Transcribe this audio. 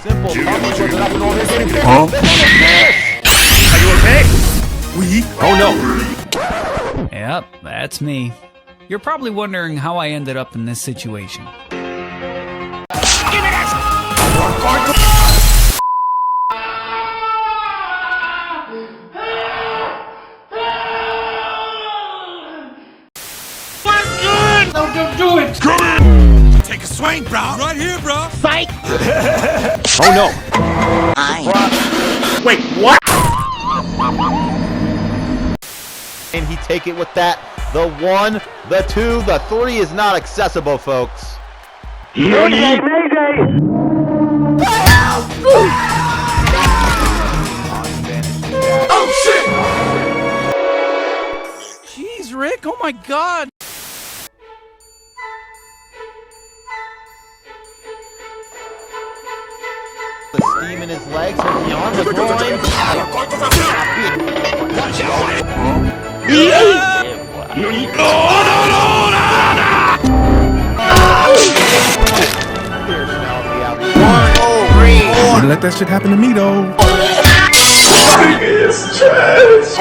simple. Wasn't up and all this. Huh? Are you okay? Oh no! Yep, that's me. You're probably wondering how I ended up in this situation. Don't do it! Come in! Take a swing, bro! Right here, bro! Psych! Oh no! Wait, what? And he take it with that. The 1, the 2, the 3 is not accessible, folks. Mayday! Mayday! Oh, shit! Jeez, Rick, oh my god! The steam in his legs and beyond the groin. Don't let that shit happen to me though. Biggest chance!